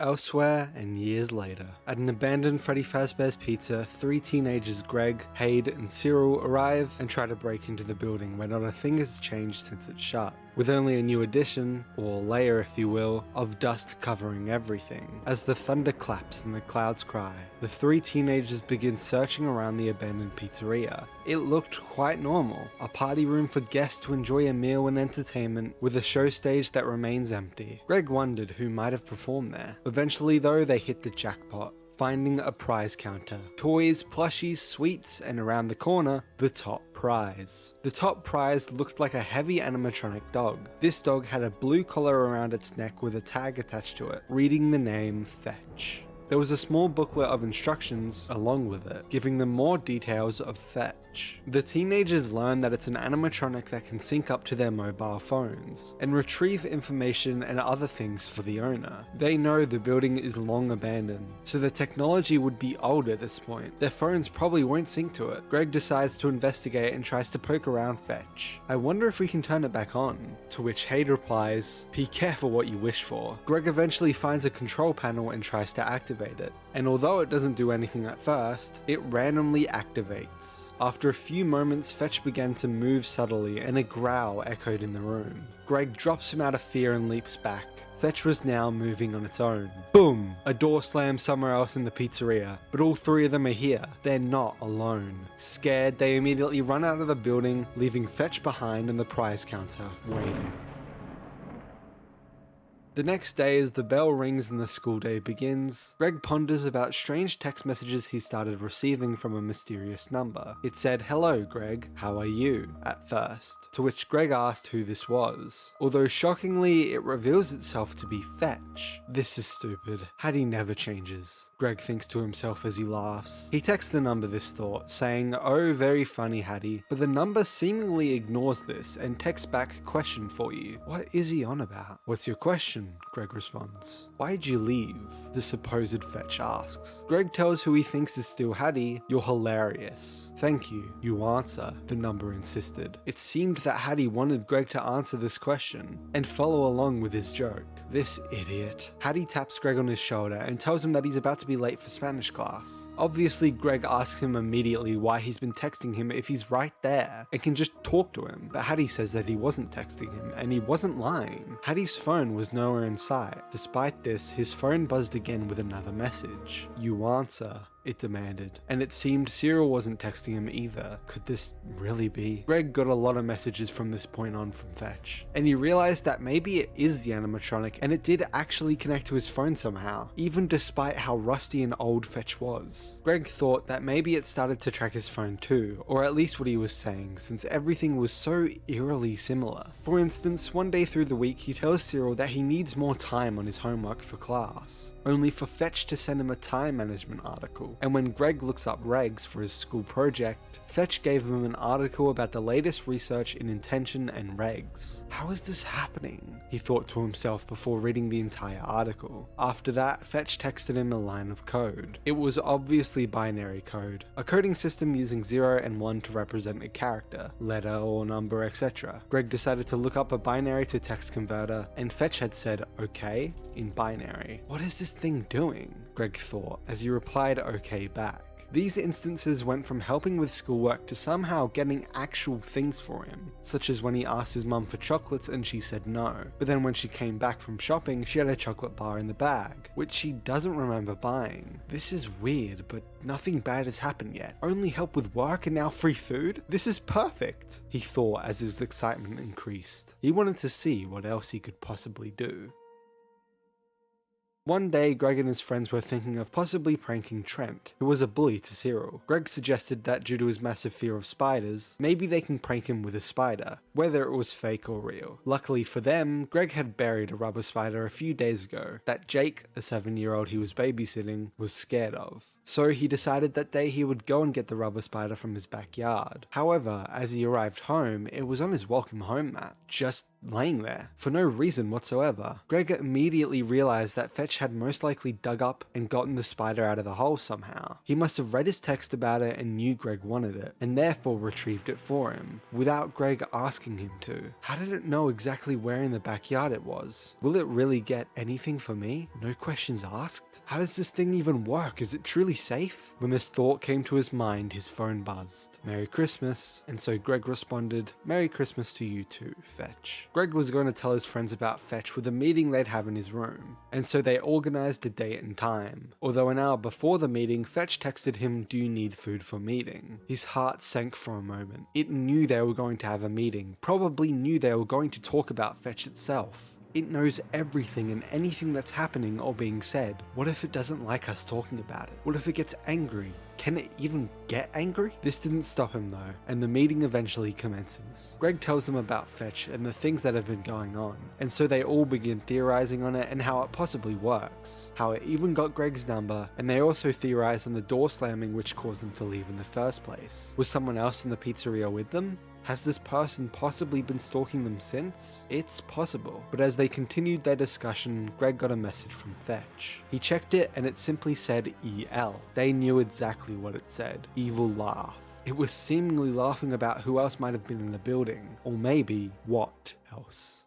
Elsewhere and years later, at an abandoned Freddy Fazbear's Pizza, 3 teenagers Greg, Hadi and Cyril arrive and try to break into the building where not a thing has changed since it's shut, with only a new addition, or layer if you will, of dust covering everything. As the thunder claps and the clouds cry, the 3 teenagers begin searching around the abandoned pizzeria. It looked quite normal, a party room for guests to enjoy a meal and entertainment, with a show stage that remains empty. Greg wondered who might have performed there. Eventually though, they hit the jackpot, finding a prize counter. Toys, plushies, sweets, and around the corner, the top prize. The top prize looked like a heavy animatronic dog. This dog had a blue collar around its neck with a tag attached to it, reading the name Fetch. There was a small booklet of instructions along with it, giving them more details of Fetch. The teenagers learn that it's an animatronic that can sync up to their mobile phones and retrieve information and other things for the owner. They know the building is long abandoned, so the technology would be old at this point. Their phones probably won't sync to it. Greg decides to investigate and tries to poke around Fetch. "I wonder if we can turn it back on," to which Hadi replies, "Be careful what you wish for." Greg eventually finds a control panel and tries to activate it, and although it doesn't do anything at first, it randomly activates. After a few moments, Fetch began to move subtly and a growl echoed in the room. Greg drops him out of fear and leaps back. Fetch was now moving on its own. Boom! A door slams somewhere else in the pizzeria, but all 3 of them are here. They're not alone. Scared, they immediately run out of the building, leaving Fetch behind on the prize counter, waiting. The next day, as the bell rings and the school day begins, Greg ponders about strange text messages he started receiving from a mysterious number. It said, "Hello Greg, how are you?" at first, to which Greg asked who this was. Although shockingly, it reveals itself to be Fetch. This is stupid. Hadi never changes, Greg thinks to himself as he laughs. He texts the number this thought, saying, "Oh, very funny Hadi," but the number seemingly ignores this and texts back, "Question for you." What is he on about? "What's your question?" Greg responds. "Why'd you leave?" the supposed Fetch asks. Greg tells who he thinks is still Hadi, "You're hilarious." "Thank you. You answer," the number insisted. It seemed that Hadi wanted Greg to answer this question and follow along with his joke. This idiot. Hadi taps Greg on his shoulder and tells him that he's about to be late for Spanish class. Obviously, Greg asks him immediately why he's been texting him if he's right there and can just talk to him, but Hadi says that he wasn't texting him and he wasn't lying. Hadi's phone was nowhere in sight. Despite this, his phone buzzed again with another message. "You answer," it demanded, and it seemed Cyril wasn't texting him either. Could this really be? Greg got a lot of messages from this point on from Fetch, and he realized that maybe it is the animatronic and it did actually connect to his phone somehow, even despite how rusty and old Fetch was. Greg thought that maybe it started to track his phone too, or at least what he was saying, since everything was so eerily similar. For instance, one day through the week he tells Cyril that he needs more time on his homework for class, only for Fetch to send him a time management article. And when Greg looks up regs for his school project, Fetch gave him an article about the latest research in intention and regs. How is this happening? He thought to himself before reading the entire article. After that, Fetch texted him a line of code. It was obviously binary code, a coding system using 0 and 1 to represent a character, letter or number, etc. Greg decided to look up a binary to text converter, and Fetch had said "okay" in binary. What is this thing doing? Greg thought as he replied "okay" back. These instances went from helping with schoolwork to somehow getting actual things for him, such as when he asked his mum for chocolates and she said no, but then when she came back from shopping she had a chocolate bar in the bag, which she doesn't remember buying. This is weird, but nothing bad has happened yet. Only help with work and now free food? This is perfect, he thought as his excitement increased. He wanted to see what else he could possibly do. One day, Greg and his friends were thinking of possibly pranking Trent, who was a bully to Cyril. Greg suggested that due to his massive fear of spiders, maybe they can prank him with a spider, whether it was fake or real. Luckily for them, Greg had buried a rubber spider a few days ago that Jake, a 7-year-old he was babysitting, was scared of. So he decided that day he would go and get the rubber spider from his backyard. However, as he arrived home, it was on his welcome home mat. Just laying there, for no reason whatsoever. Greg immediately realized that Fetch had most likely dug up and gotten the spider out of the hole somehow. He must have read his text about it and knew Greg wanted it, and therefore retrieved it for him, without Greg asking him to. How did it know exactly where in the backyard it was? Will it really get anything for me? No questions asked? How does this thing even work? Is it truly safe? When this thought came to his mind, his phone buzzed. Merry Christmas. And so Greg responded, Merry Christmas to you too, Fetch. Greg was going to tell his friends about Fetch with a meeting they'd have in his room, and so they organized a date and time. Although an hour before the meeting, Fetch texted him, do you need food for meeting? His heart sank for a moment. It knew they were going to have a meeting, probably knew they were going to talk about Fetch itself. It knows everything and anything that's happening or being said. What if it doesn't like us talking about it? What if it gets angry? Can it even get angry? This didn't stop him though, and the meeting eventually commences. Greg tells them about Fetch and the things that have been going on, and so they all begin theorizing on it and how it possibly works, how it even got Greg's number, and they also theorize on the door slamming which caused them to leave in the first place. Was someone else in the pizzeria with them? Has this person possibly been stalking them since? It's possible. But as they continued their discussion, Greg got a message from Fetch. He checked it and it simply said EL. They knew exactly what it said. Evil laugh. It was seemingly laughing about who else might have been in the building, or maybe what else.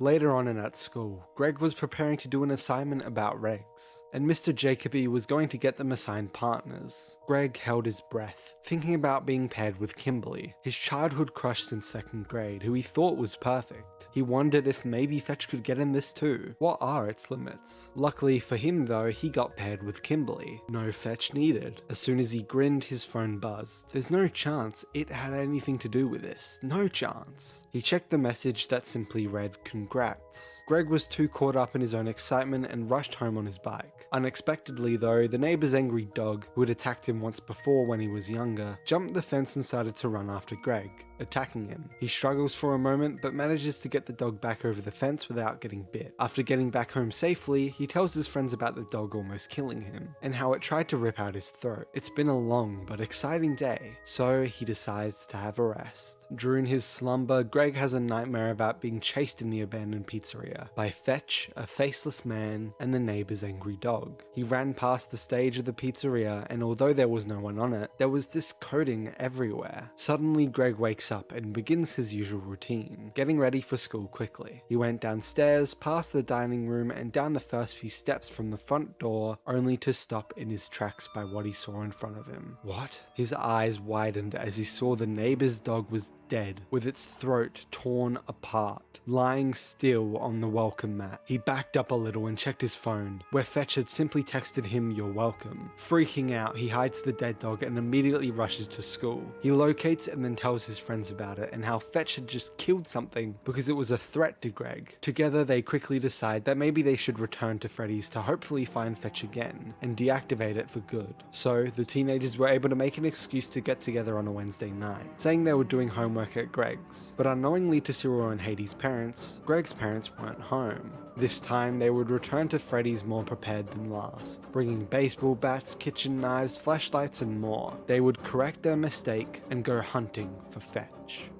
Later on and at school, Greg was preparing to do an assignment about regs, and Mr. Jacoby was going to get them assigned partners. Greg held his breath, thinking about being paired with Kimbery, his childhood crush since 2nd grade, who he thought was perfect. He wondered if maybe Fetch could get him this too. What are its limits? Luckily for him though, he got paired with Kimbery. No Fetch needed. As soon as he grinned, his phone buzzed. There's no chance it had anything to do with this. No chance. He checked the message that simply read, congrats. Greg was too caught up in his own excitement and rushed home on his bike. Unexpectedly though, the neighbor's angry dog, who had attacked him once before when he was younger, jumped the fence and started to run after Greg, attacking him. He struggles for a moment but manages to get the dog back over the fence without getting bit. After getting back home safely, he tells his friends about the dog almost killing him, and how it tried to rip out his throat. It's been a long but exciting day, so he decides to have a rest. During his slumber, Greg has a nightmare about being chased in the abandoned pizzeria by Fetch, a faceless man, and the neighbor's angry dog. He ran past the stage of the pizzeria, and although there was no one on it, there was this coding everywhere. Suddenly, Greg wakes up and begins his usual routine, getting ready for school quickly. He went downstairs, past the dining room, and down the first few steps from the front door, only to stop in his tracks by what he saw in front of him. What? His eyes widened as he saw the neighbor's dog was dead, with its throat torn apart, lying still on the welcome mat. He backed up a little and checked his phone, where Fetch had simply texted him, "You're welcome." Freaking out, he hides the dead dog and immediately rushes to school. He locates it and then tells his friends about it and how Fetch had just killed something because it was a threat to Greg. Together they quickly decide that maybe they should return to Freddy's to hopefully find Fetch again and deactivate it for good. So the teenagers were able to make an excuse to get together on a Wednesday night, saying they were doing homework at Greg's. But unknowingly to Cyril and Hadi's parents, Greg's parents weren't home. This time they would return to Freddy's more prepared than last, bringing baseball bats, kitchen knives, flashlights and more. They would correct their mistake and go hunting for Fetch.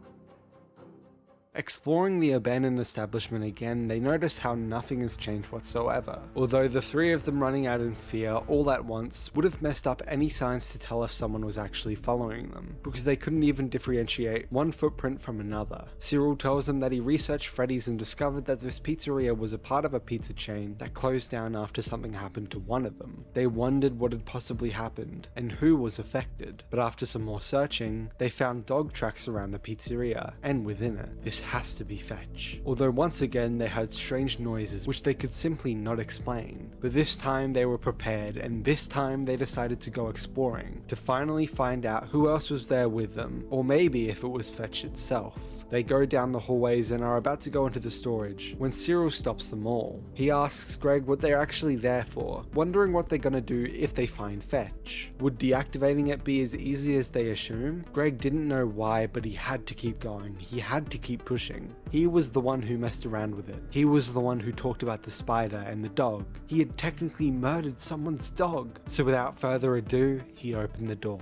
Exploring the abandoned establishment again, they notice how nothing has changed whatsoever. Although the three of them running out in fear all at once would have messed up any signs to tell if someone was actually following them, because they couldn't even differentiate one footprint from another. Cyril tells them that he researched Freddy's and discovered that this pizzeria was a part of a pizza chain that closed down after something happened to one of them. They wondered what had possibly happened and who was affected, but after some more searching, they found dog tracks around the pizzeria and within it. This has to be Fetch. Although once again they heard strange noises which they could simply not explain. But this time they were prepared, and this time they decided to go exploring to finally find out who else was there with them, or maybe if it was Fetch itself. They go down the hallways and are about to go into the storage when Cyril stops them all. He asks Greg what they're actually there for, wondering what they're gonna do if they find Fetch. Would deactivating it be as easy as they assume? Greg didn't know why, but he had to keep going. He had to keep pushing. He was the one who messed around with it. He was the one who talked about the spider and the dog. He had technically murdered someone's dog. So without further ado, he opened the door.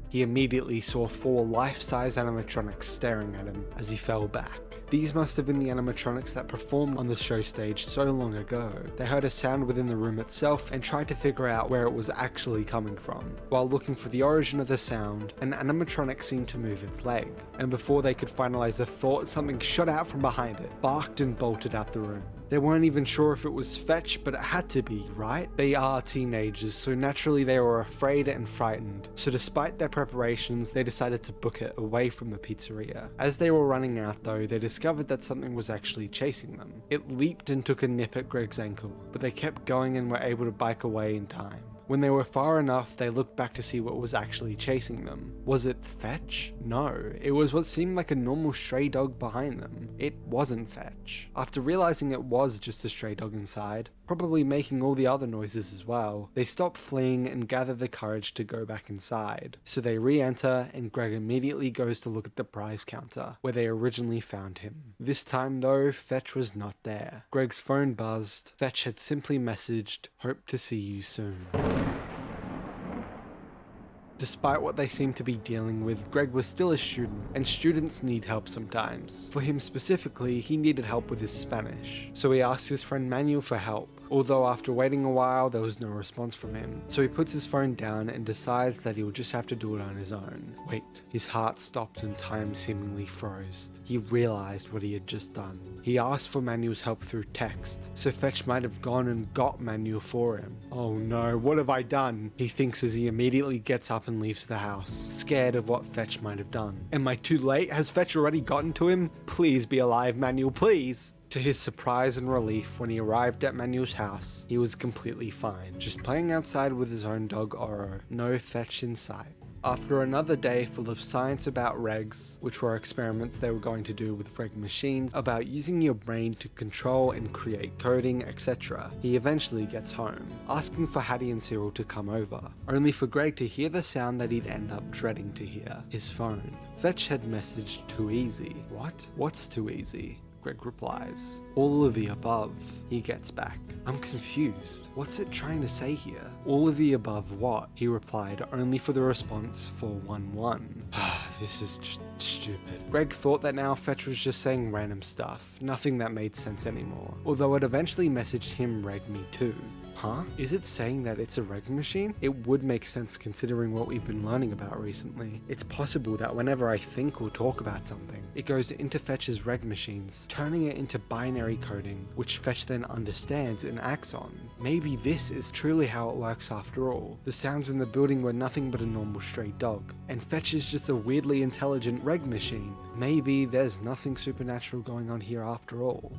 He immediately saw 4 life-size animatronics staring at him as he fell back. These must have been the animatronics that performed on the show stage so long ago. They heard a sound within the room itself and tried to figure out where it was actually coming from. While looking for the origin of the sound, an animatronic seemed to move its leg, and before they could finalize a thought, something shot out from behind it, barked and bolted out the room. They weren't even sure if it was Fetch, but it had to be, right? They are teenagers, so naturally they were afraid and frightened. So despite their preparations, they decided to book it away from the pizzeria. As they were running out though, they discovered that something was actually chasing them. It leaped and took a nip at Greg's ankle, but they kept going and were able to bike away in time. When they were far enough, they looked back to see what was actually chasing them. Was it Fetch? No, it was what seemed like a normal stray dog behind them. It wasn't Fetch. After realizing it was just a stray dog inside, probably making all the other noises as well, they stop fleeing and gather the courage to go back inside. So they re-enter and Greg immediately goes to look at the prize counter, where they originally found him. This time though, Fetch was not there. Greg's phone buzzed. Fetch had simply messaged, "Hope to see you soon." Despite what they seemed to be dealing with, Greg was still a student, and students need help sometimes. For him specifically, he needed help with his Spanish, so he asked his friend Manuel for help. Although after waiting a while, there was no response from him, so he puts his phone down and decides that he'll just have to do it on his own. Wait, his heart stopped and time seemingly froze. He realized what he had just done. He asked for Manuel's help through text, so Fetch might have gone and got Manuel for him. Oh no, what have I done? He thinks as he immediately gets up and leaves the house, scared of what Fetch might have done. Am I too late? Has Fetch already gotten to him? Please be alive, Manuel, please! To his surprise and relief, when he arrived at Manuel's house, he was completely fine, just playing outside with his own dog Oro. No Fetch in sight. After another day full of science about regs, which were experiments they were going to do with reg machines, about using your brain to control and create coding, etc., he eventually gets home, asking for Hadi and Cyril to come over, only for Greg to hear the sound that he'd end up dreading to hear, his phone. Fetch had messaged too easy. What? What's too easy? Greg replies. All of the above. He gets back. I'm confused. What's it trying to say here? All of the above what? He replied, only for the response 411. This is just stupid. Greg thought that now Fetch was just saying random stuff, nothing that made sense anymore, although it eventually messaged him reg me too. Huh? Is it saying that it's a reg machine? It would make sense considering what we've been learning about recently. It's possible that whenever I think or talk about something, it goes into Fetch's reg machines, turning it into binary coding, which Fetch then understands and acts on. Maybe this is truly how it works after all. The sounds in the building were nothing but a normal stray dog, and Fetch is just a weirdly intelligent reg machine. Maybe there's nothing supernatural going on here after all.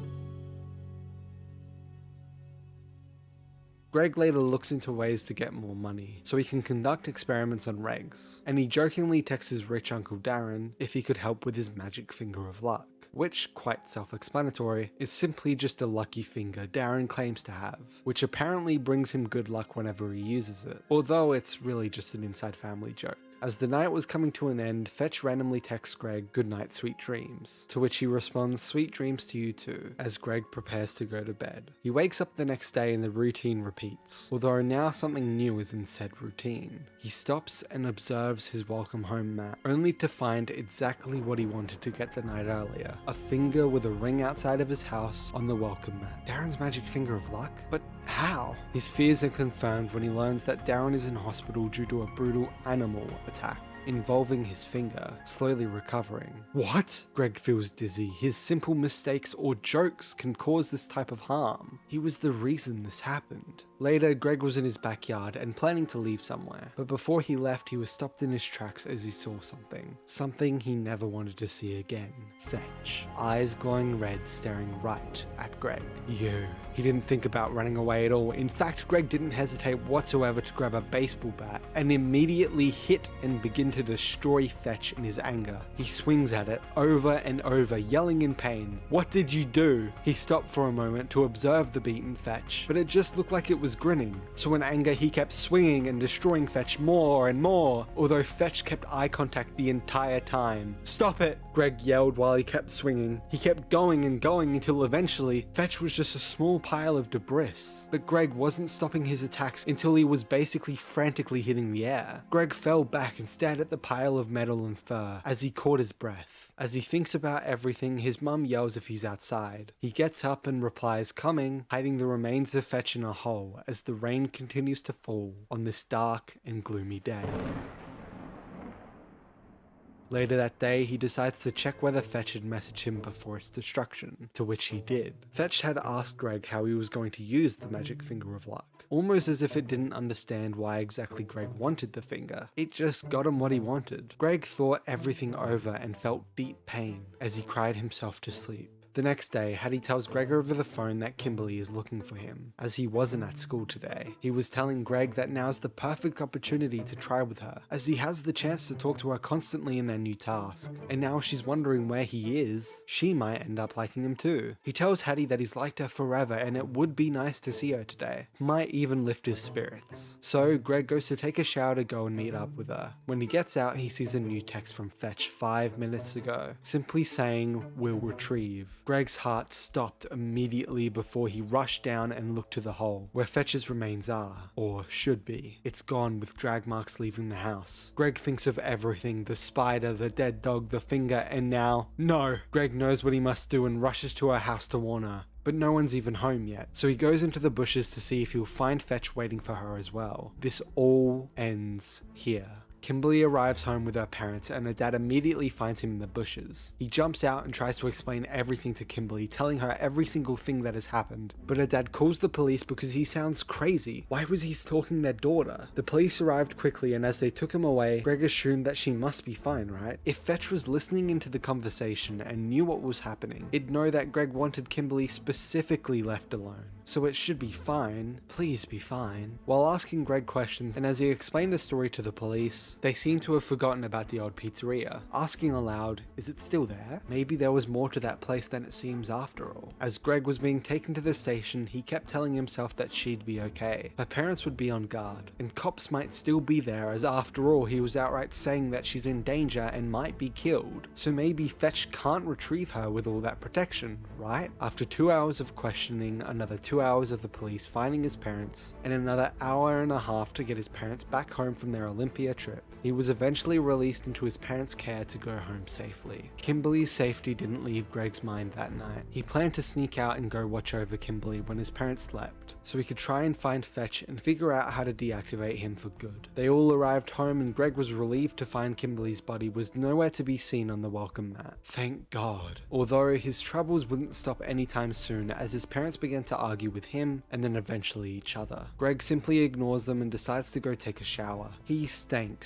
Greg later looks into ways to get more money, so he can conduct experiments on regs, and he jokingly texts his rich uncle Darren if he could help with his magic finger of luck, which, quite self-explanatory, is simply just a lucky finger Darren claims to have, which apparently brings him good luck whenever he uses it, although it's really just an inside family joke. As the night was coming to an end, Fetch randomly texts Greg, "Good night, sweet dreams," to which he responds, "Sweet dreams to you too," as Greg prepares to go to bed. He wakes up the next day and the routine repeats, although now something new is in said routine. He stops and observes his welcome home mat, only to find exactly what he wanted to get the night earlier, a finger with a ring outside of his house on the welcome mat. Darren's magic finger of luck? But how? His fears are confirmed when he learns that Darren is in hospital due to a brutal animal attack involving his finger, slowly recovering. What? Greg feels dizzy. His simple mistakes or jokes can cause this type of harm. He was the reason this happened. Later, Greg was in his backyard and planning to leave somewhere, but before he left, he was stopped in his tracks as he saw something he never wanted to see again. Fetch, eyes glowing red, staring right at Greg. You. He didn't think about running away at all. In fact, Greg didn't hesitate whatsoever to grab a baseball bat and immediately hit and begin to destroy Fetch in his anger. He swings at it over and over, yelling in pain. What did you do? He stopped for a moment to observe the beaten Fetch, but it just looked like it was grinning. So in anger, he kept swinging and destroying Fetch more and more, although Fetch kept eye contact the entire time. Stop it! Greg yelled while he kept swinging. He kept going and going until eventually, Fetch was just a small pile of debris. But Greg wasn't stopping his attacks until he was basically frantically hitting the air. Greg fell back and stared at the pile of metal and fur as he caught his breath. As he thinks about everything, his mum yells if he's outside. He gets up and replies, "Coming," hiding the remains of Fetch in a hole as the rain continues to fall on this dark and gloomy day. Later that day, he decides to check whether Fetch had messaged him before its destruction, to which he did. Fetch had asked Greg how he was going to use the magic finger of luck, almost as if it didn't understand why exactly Greg wanted the finger. It just got him what he wanted. Greg thought everything over and felt deep pain as he cried himself to sleep. The next day, Hadi tells Greg over the phone that Kimbery is looking for him, as he wasn't at school today. He was telling Greg that now's the perfect opportunity to try with her, as he has the chance to talk to her constantly in their new task. And now she's wondering where he is, she might end up liking him too. He tells Hadi that he's liked her forever and it would be nice to see her today. Might even lift his spirits. So Greg goes to take a shower to go and meet up with her. When he gets out, he sees a new text from Fetch 5 minutes ago, simply saying, "Will retrieve." Greg's heart stopped immediately before he rushed down and looked to the hole, where Fetch's remains are, or should be. It's gone with drag marks leaving the house. Greg thinks of everything, the spider, the dead dog, the finger, and now, no! Greg knows what he must do and rushes to her house to warn her. But no one's even home yet, so he goes into the bushes to see if he'll find Fetch waiting for her as well. This all ends here. Kimbery arrives home with her parents and her dad immediately finds him in the bushes. He jumps out and tries to explain everything to Kimbery, telling her every single thing that has happened. But her dad calls the police because he sounds crazy. Why was he stalking their daughter? The police arrived quickly and as they took him away, Greg assumed that she must be fine, right? If Fetch was listening into the conversation and knew what was happening, it'd know that Greg wanted Kimbery specifically left alone. So it should be fine. Please be fine. While asking Greg questions and as he explained the story to the police, they seem to have forgotten about the old pizzeria. Asking aloud, is it still there? Maybe there was more to that place than it seems after all. As Greg was being taken to the station, he kept telling himself that she'd be okay. Her parents would be on guard, and cops might still be there as after all he was outright saying that she's in danger and might be killed. So maybe Fetch can't retrieve her with all that protection, right? After 2 hours of questioning, another 2 hours of the police finding his parents, and another hour and a half to get his parents back home from their Olympia trip, he was eventually released into his parents' care to go home safely. Kimbery's safety didn't leave Greg's mind that night. He planned to sneak out and go watch over Kimbery when his parents slept, so he could try and find Fetch and figure out how to deactivate him for good. They all arrived home and Greg was relieved to find Kimbery's body was nowhere to be seen on the welcome mat. Thank God. Although his troubles wouldn't stop anytime soon as his parents began to argue with him and then eventually each other. Greg simply ignores them and decides to go take a shower. He stank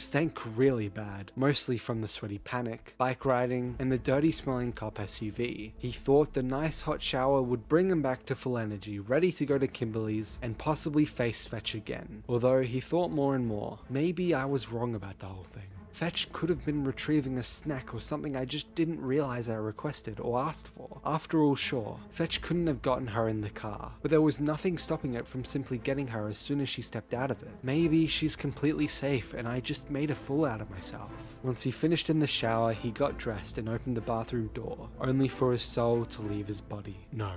really bad, mostly from the sweaty panic, bike riding, and the dirty smelling cop SUV. He thought the nice hot shower would bring him back to full energy, ready to go to Kimbery's and possibly face Fetch again. Although he thought more and more, maybe I was wrong about the whole thing. Fetch could have been retrieving a snack or something I just didn't realize I requested or asked for. After all, sure, Fetch couldn't have gotten her in the car, but there was nothing stopping it from simply getting her as soon as she stepped out of it. Maybe she's completely safe and I just made a fool out of myself. Once he finished in the shower, he got dressed and opened the bathroom door, only for his soul to leave his body. No.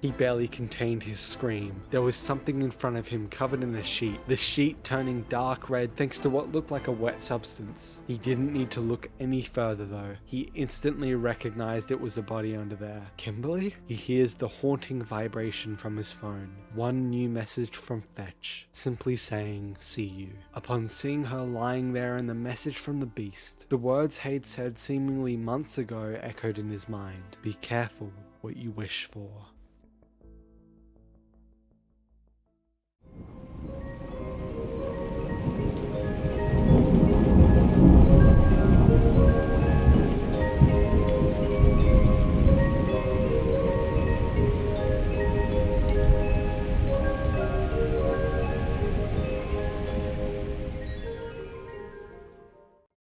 He barely contained his scream. There was something in front of him covered in a sheet, the sheet turning dark red thanks to what looked like a wet substance. He didn't need to look any further though. He instantly recognized it was a body under there. Kimbery? He hears the haunting vibration from his phone. One new message from Fetch, simply saying, "See you." Upon seeing her lying there and the message from the beast, the words Hade said seemingly months ago echoed in his mind. Be careful what you wish for.